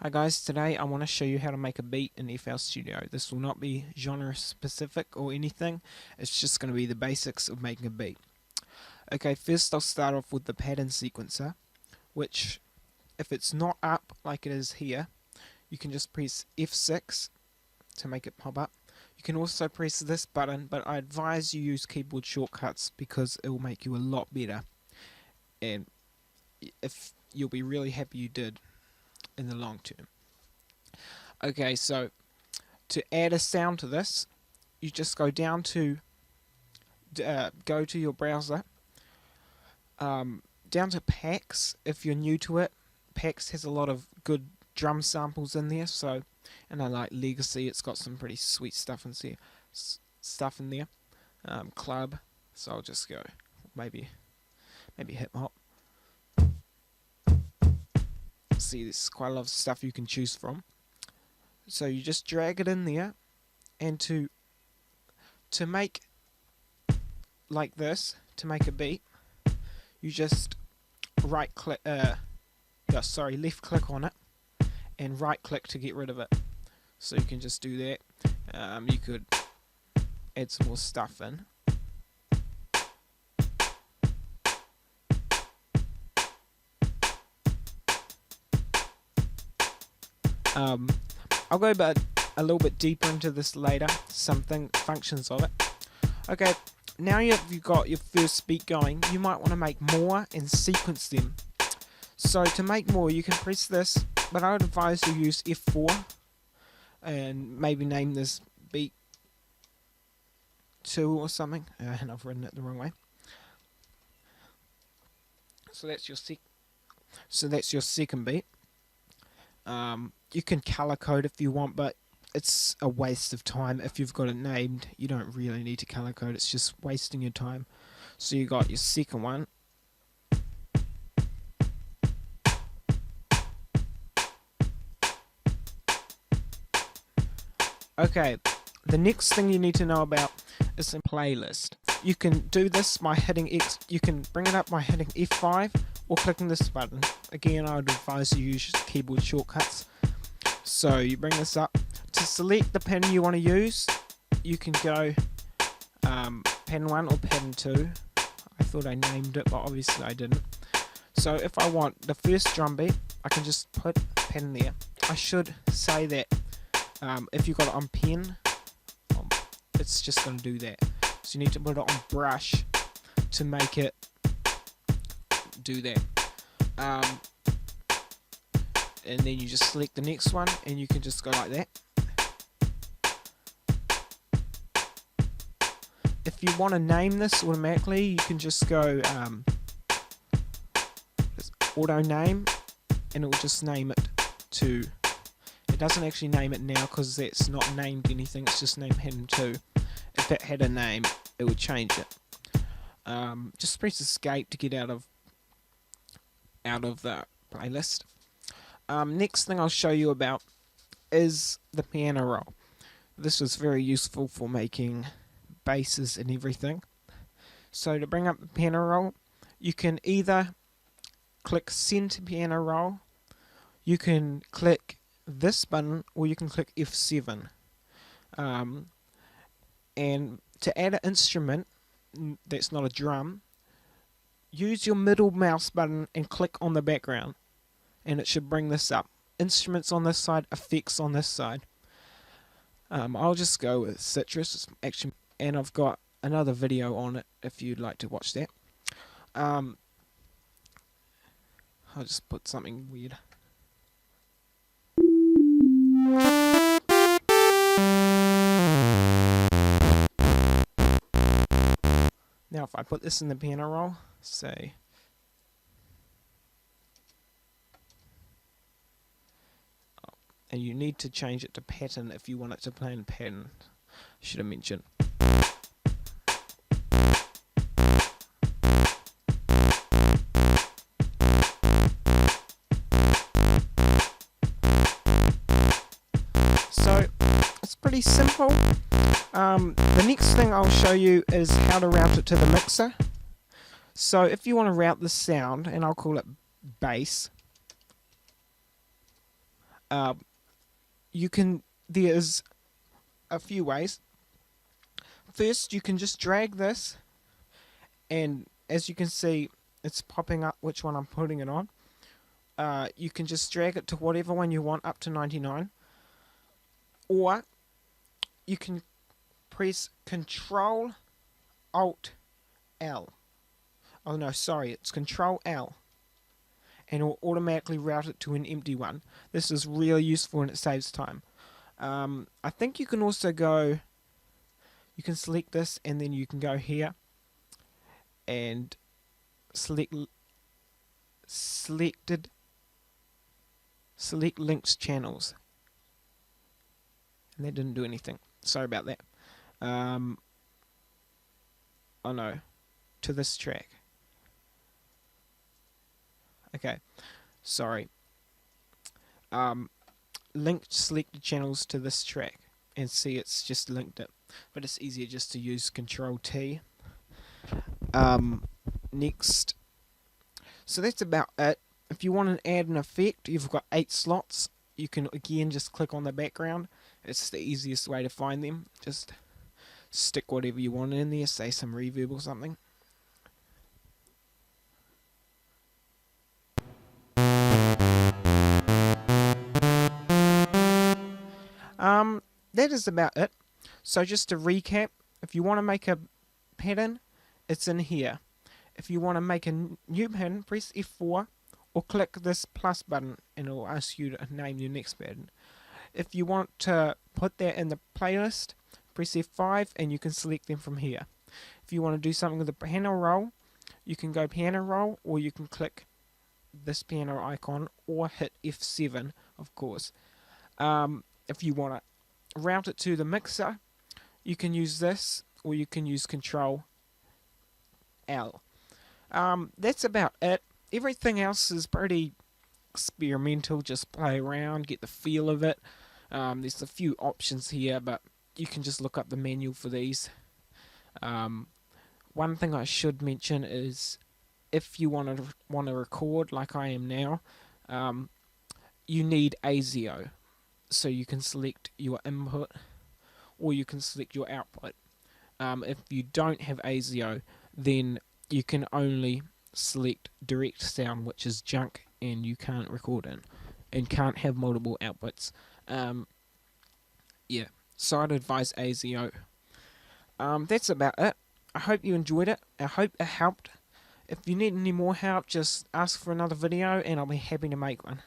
Hi guys, today I want to show you how to make a beat in FL Studio. This will not be genre specific or anything, it's just going to be the basics of making a beat. Okay, first I'll start off with the pattern sequencer, which if it's not up like it is here, you can just press F6 to make it pop up. You can also press this button, but I advise you use keyboard shortcuts because it will make you a lot better, and if you'll be really happy you did in the long term. Okay, so to add a sound to this, you just go down to go to your browser, down to PAX. If you're new to it, PAX has a lot of good drum samples in there. So, and I like Legacy; it's got some pretty sweet stuff in there. Club. So I'll just go maybe hip hop. See, there's quite a lot of stuff you can choose from. So you just drag it in there, and to make like this, to make a beat, you just left click on it and right click to get rid of it. So you can just do that. You could add some more stuff in. I'll go a little bit deeper into this later, some functions of it. Okay, now you've got your first beat going, you might want to make more and sequence them. So to make more, you can press this, but I would advise you use F4 and maybe name this beat 2 or something, and I've written it the wrong way. So that's your second beat. You can color code if you want, but it's a waste of time. If you've got it named, you don't really need to color code, it's just wasting your time. So you got your second one. Okay, the next thing you need to know about is a playlist. You can do this by hitting X, you can bring it up by hitting F5 or clicking this button. Again, I would advise you use keyboard shortcuts. So you bring this up. To select the pattern you want to use, you can go pattern 1 or pattern 2. I thought I named it, but obviously I didn't. So if I want the first drum beat, I can just put pattern there. I should say that if you've got it on pen, it's just going to do that. So you need to put it on brush to make it do that. And then you just select the next one, and you can just go like that. If you want to name this automatically, you can just go auto name, and it will just name it to. It doesn't actually name it now because it's not named anything. It's just named pattern 2. If it had a name, it would change it. Just press escape to get out of the playlist. Next thing I'll show you about is the piano roll. This was very useful for making basses and everything. So to bring up the piano roll, you can either click send to piano roll, you can click this button, or you can click F7. And to add an instrument that's not a drum, use your middle mouse button and click on the background, and it should bring this up. Instruments on this side, effects on this side. I'll just go with Citrus, actually, and I've got another video on it if you'd like to watch that. I'll just put something weird. Now if I put this in the piano roll, say, and you need to change it to pattern if you want it to play in pattern, should have mentioned. So it's pretty simple. The next thing I'll show you is how to route it to the mixer. So if you want to route the sound, and I'll call it bass, There's a few ways. First, you can just drag this, and as you can see, it's popping up which one I'm putting it on. You can just drag it to whatever one you want up to 99, or you can press Control Alt L. Oh no, sorry, it's Control L, and it will automatically route it to an empty one. This is really useful and it saves time. I think you can also go, you can select this and then you can go here and select linked channels, and that didn't do anything. Sorry about that. Oh no, to this track. Okay, sorry. Linked selected channels to this track, and see it's just linked it, but it's easier just to use Control T. Next, so that's about it. If you want to add an effect, you've got 8 slots. You can again just click on the background. It's the easiest way to find them. Just stick whatever you want in there, say some reverb or something. That is about it. So just to recap, if you want to make a pattern, it's in here. If you want to make a new pattern, press F4 or click this plus button and it will ask you to name your next pattern. If you want to put that in the playlist, press F5 and you can select them from here. If you want to do something with the piano roll, you can go piano roll, or you can click this piano icon or hit F7, of course. If you want to route it to the mixer, you can use this, or you can use Control L. That's about it. Everything else is pretty experimental. Just play around, get the feel of it. There's a few options here, but you can just look up the manual for these. One thing I should mention is, if you want to record like I am now, you need ASIO. So you can select your input, or you can select your output. If you don't have ASIO, then you can only select direct sound, which is junk, and you can't record in, and can't have multiple outputs. Yeah, so I'd advise ASIO. That's about it. I hope you enjoyed it. I hope it helped. If you need any more help, just ask for another video and I'll be happy to make one.